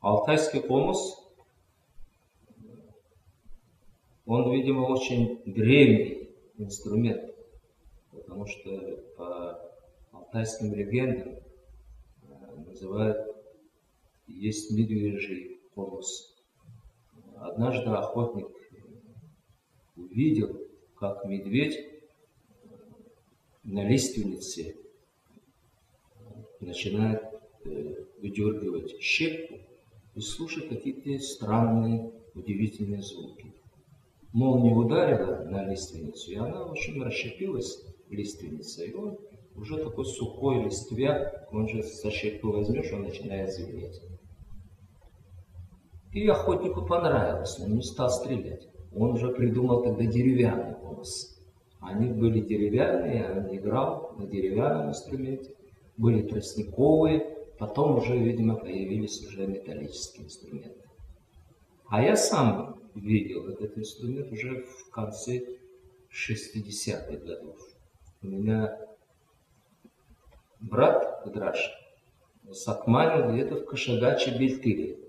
Алтайский хомус, он, видимо, очень древний инструмент, потому что по алтайским легендам называют, есть медвежий хомус. Однажды охотник увидел, как медведь на лиственнице начинает выдергивать щепку и слушать какие-то странные, удивительные звуки. Молния ударила на лиственницу, и она, в общем, расщепилась, лиственница, и он уже такой сухой листвя, он же за щепку возьмешь, он начинает звенеть. И охотнику понравилось, он не стал стрелять. Он уже придумал тогда деревянный хомус. Они были деревянные, он играл на деревянном инструменте, были тростниковые, потом уже, видимо, появились уже металлические инструменты. А я сам видел этот инструмент уже в конце 60-х годов. У меня брат Драш сакманил где-то в Кашагаче-Бельтыре.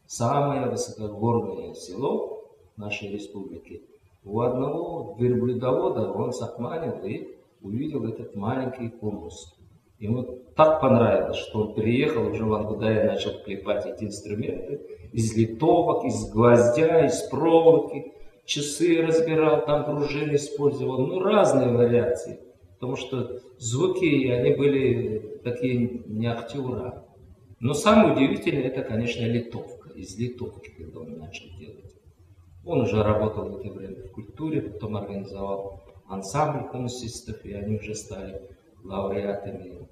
Самое высокогорное село нашей республики. У одного верблюдовода он сакманил и увидел этот маленький хомус. Ему так понравилось, что он приехал уже в Ангудае, начал клепать эти инструменты из литовок, из гвоздя, из проволоки, часы разбирал, там пружины использовал, ну разные вариации, потому что звуки, они были такие не актера. Но самое удивительное, это, конечно, литовка, из литовки, когда он начал делать. Он уже работал в это время в культуре, потом организовал ансамбль хомусистов, и они уже стали лауреатами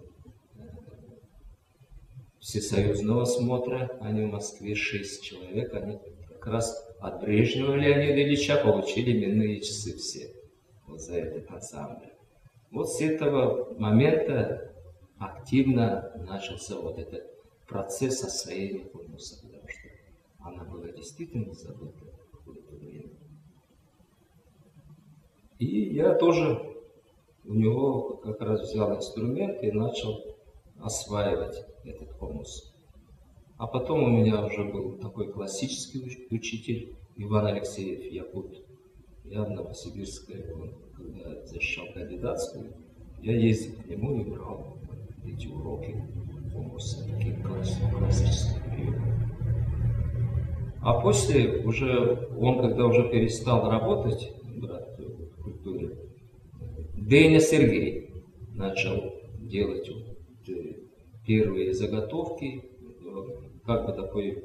всесоюзного смотра. Они в Москве 6 человек, они как раз от Брежнева Леонида Ильича получили именные часы все вот за этот ансамбль. Вот с этого момента активно начался вот этот процесс освоения хомуса, потому что она была действительно забыта в это время. И я тоже у него как раз взял инструмент и начал осваивать этот хомус. А потом у меня уже был такой классический учитель Иван Алексеев Якут. Я в Новосибирске, когда защищал кандидатскую, я ездил к нему и брал эти уроки хомуса, такие классические приемы. А после уже, он когда уже перестал работать, брат в культуре, Деня Сергей начал делать первые заготовки, как бы такой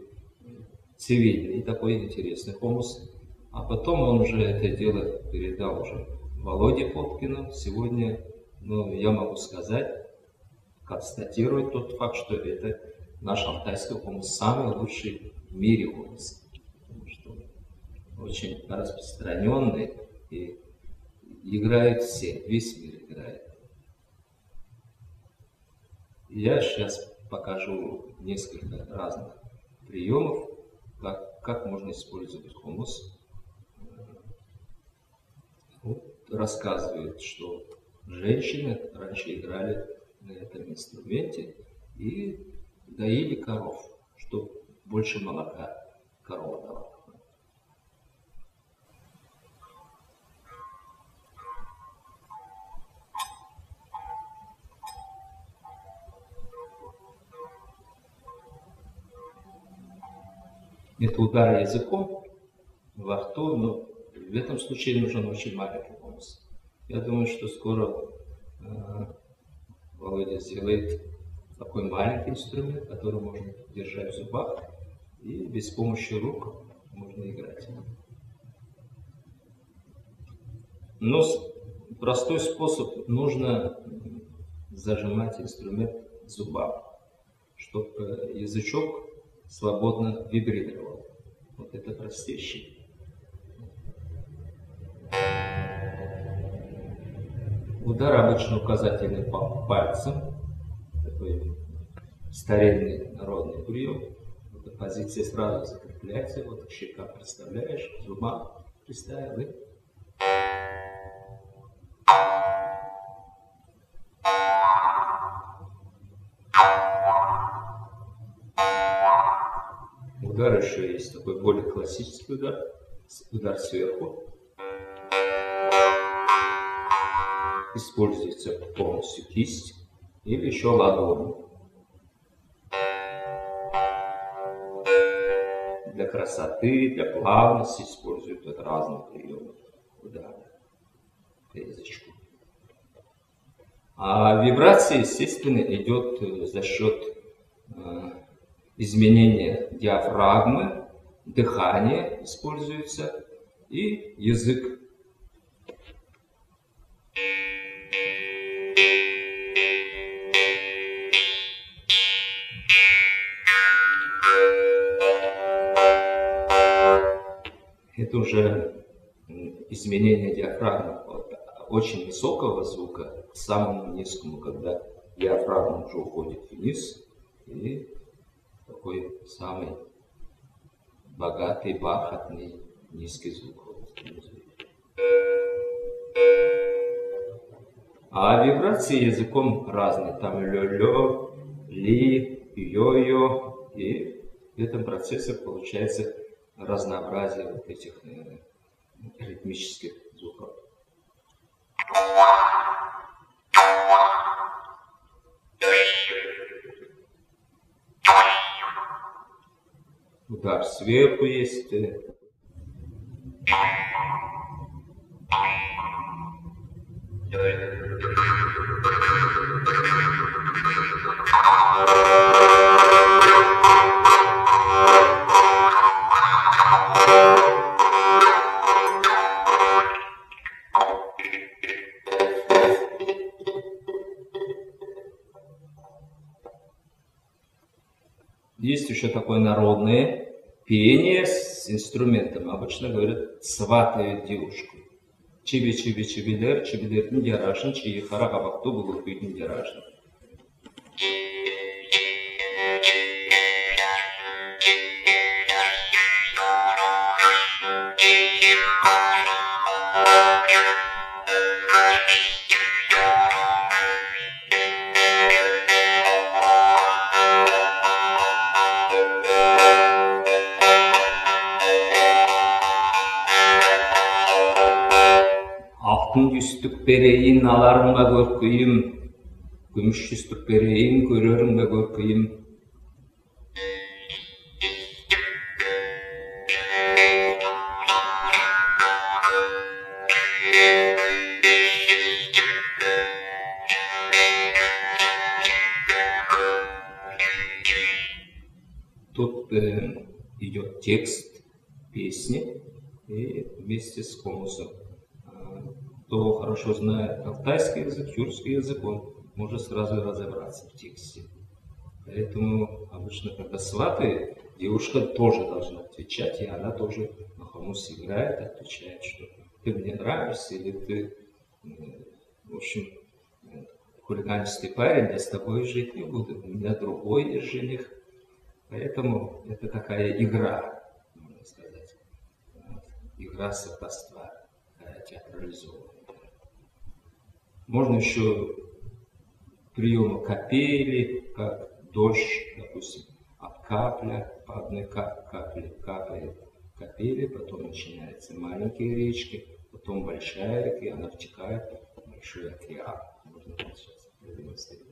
цивильный, такой интересный хомус. А потом он уже это дело передал уже Володе Попкину. Сегодня, я могу сказать, констатировать тот факт, что это наш алтайский хомус, самый лучший в мире хомус. Потому что очень распространенный и играет все, весь мир играет. Я сейчас покажу несколько разных приемов, как можно использовать хомус. Вот рассказывают, что женщины раньше играли на этом инструменте и доили коров, чтобы больше молока корова давала. Это удар языком во рту, но в этом случае нужен очень маленький хомус. Я думаю, что скоро Володя сделает такой маленький инструмент, который можно держать в зубах, и без помощи рук можно играть. Но простой способ: нужно зажимать инструмент в зубах, чтобы язычок свободно вибрировал. Вот это простейший. Удар обычно указательным пальцем, такой старинный народный прием. Эта позиция сразу закрепляется, вот щека представляешь, зуба приставил и удар еще есть такой более классический удар, удар сверху. Используется полностью кисть или еще ладонь. Для красоты, для плавности используют вот разные приемы удара по язычку. А вибрация, естественно, идет за счет изменения диафрагмы, дыхание используется и язык. Это уже изменение диафрагмы от очень высокого звука к самому низкому, когда диафрагма уже уходит вниз, и такой самый богатый, бархатный, низкий звук. А вибрации языком разные. Там лё-лё, ли, йо-йо. И в этом процессе получается разнообразие вот этих ритмических звуков. Удар сверху есть. Есть еще такое народное пение с инструментом. Обычно говорят, сватают девушку. Чиби-чиби-чибидер, чибидер ниндярашин, чии харагабакту булукует ниндярашин. Алтын жүстік берейін, аларыңа көркейім. Күміш жүстік берейін, көреріңе көркейім. Тут идет текст песни и вместе с комусом. Кто хорошо знает алтайский язык, тюркский язык, он может сразу разобраться в тексте. Поэтому обычно, когда сватает, девушка тоже должна отвечать, и она тоже на хомусе играет, отвечает, что ты мне нравишься, или ты, в общем, хулиганистый парень, я с тобой жить не буду, у меня другой есть жених. Поэтому это такая игра, можно сказать, игра сватовства, театрализованная. Можно еще приемы капели, как дождь, допустим, от капля, по одной капле капает капели, потом начинаются маленькие речки, потом большая река, и она втекает в большой океан. Можно сейчас продемонстрировать.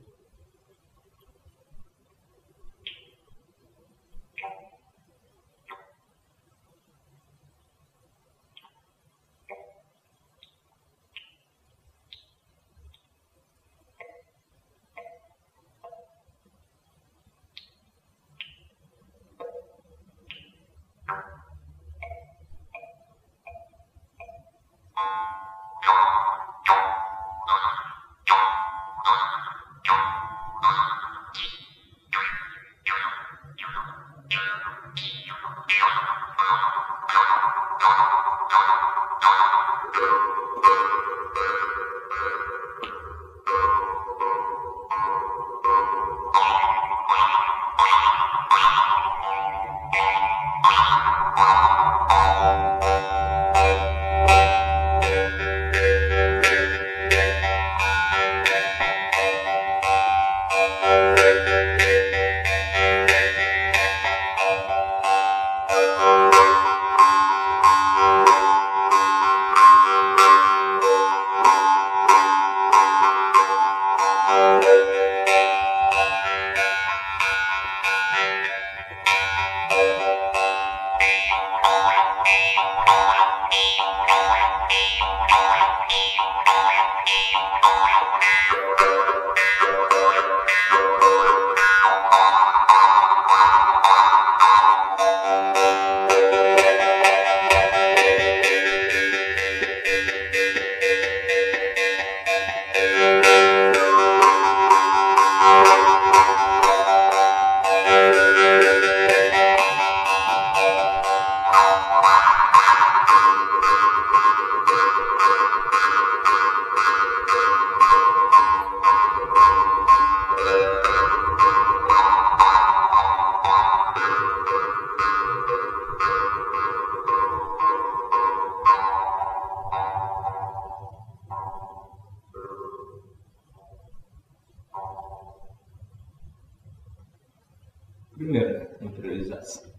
Примерно импровизация.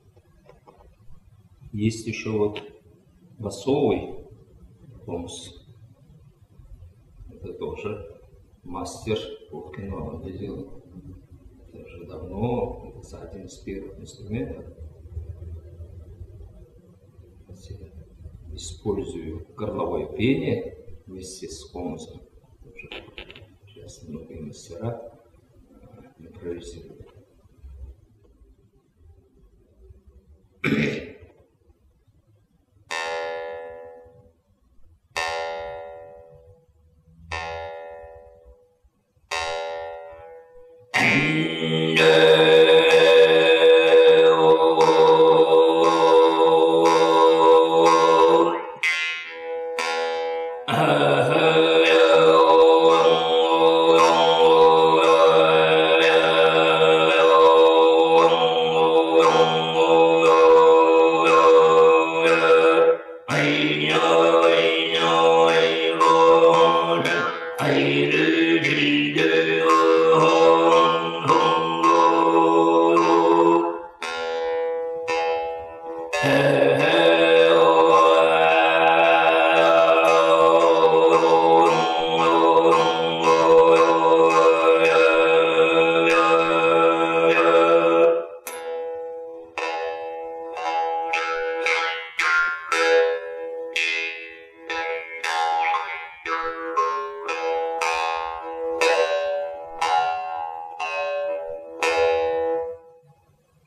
Есть еще вот басовый комус. Это тоже мастер Пупкин, он это делает. Это уже давно, это один из первых инструментов. Я использую горловое пение вместе с комусом. Сейчас многие мастера импровизируют.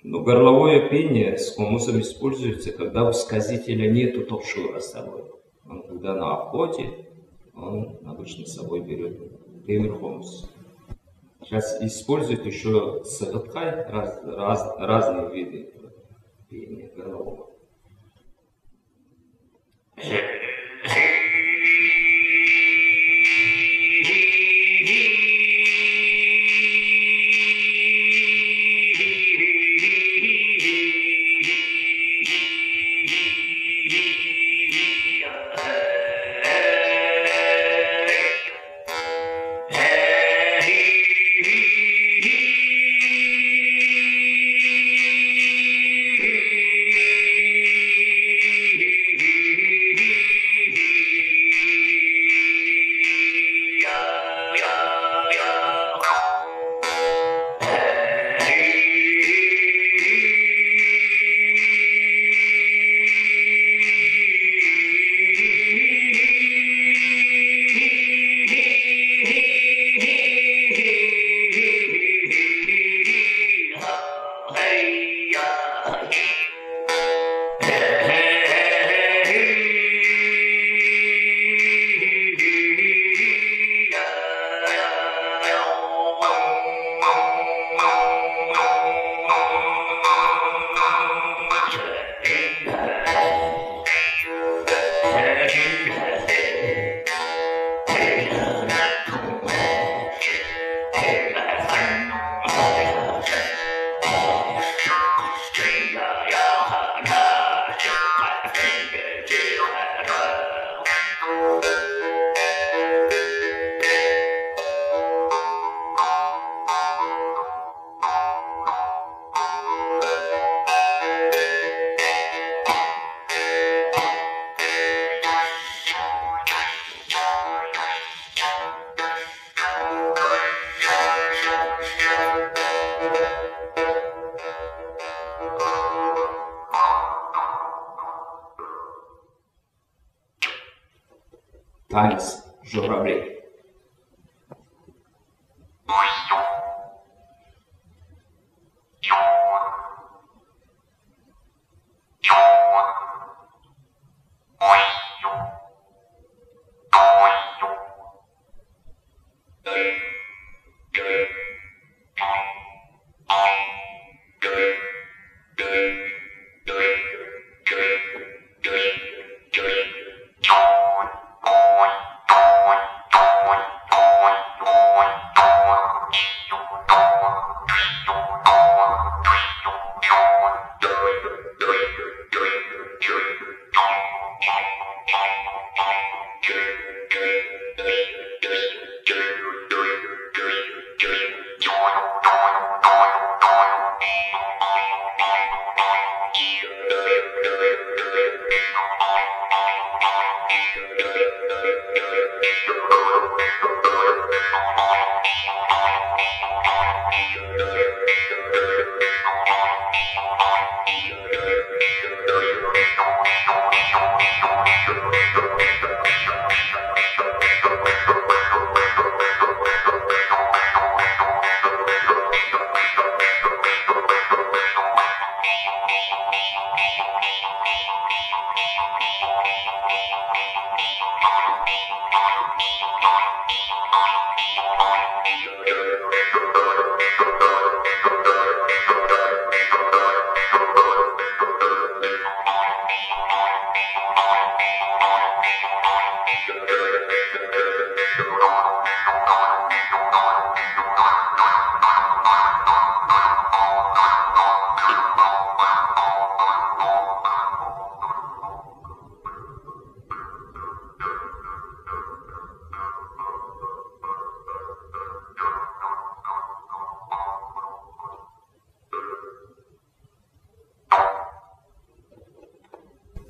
Но горловое пение с комусом используется, когда у сказителя нету топшура с собой. Он когда на охоте, он обычно с собой берет темир хомус. Сейчас используют еще сагатхай, разные виды пения горлового. Танец журавлей.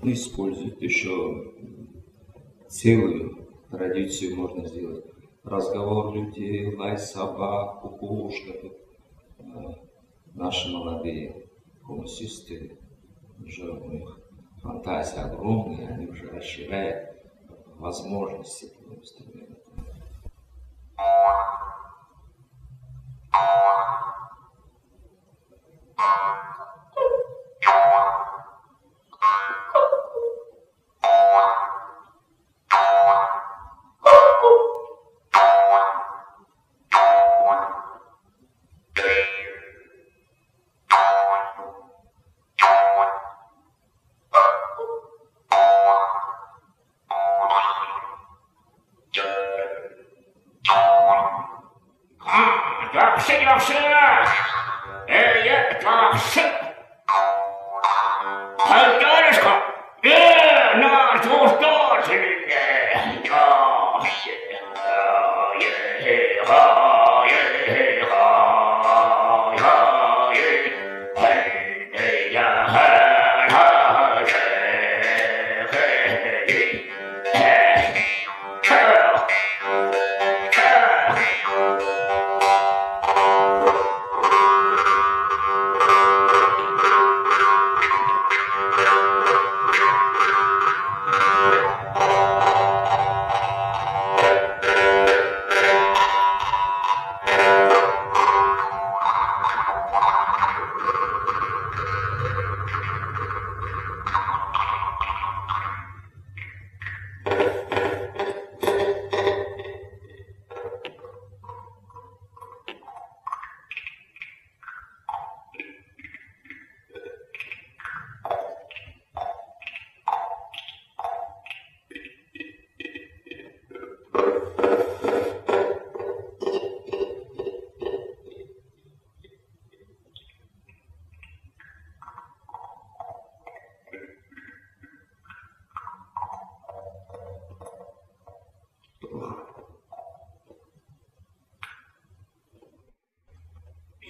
Используют еще целую традицию, можно сделать. Разговор людей, лай собак, кукушка. Наши молодые гомосисты, уже у них фантазия огромная, они уже расширяют возможности этого инструмента.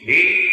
He